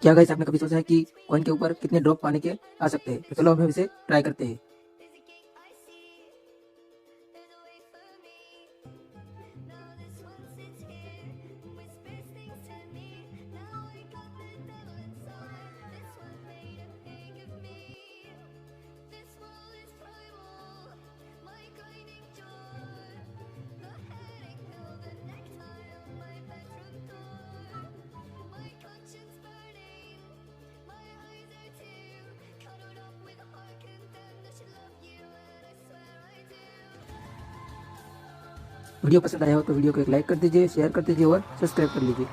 क्या गाइस आपने कभी सोचा है कि कॉइन के ऊपर कितने ड्रॉप पानी के आ सकते हैं? तो चलो हम इसे ट्राई करते हैं। वीडियो पसंद आया हो तो वीडियो को एक लाइक कर दीजिए, शेयर कर दीजिए और सब्सक्राइब कर लीजिए।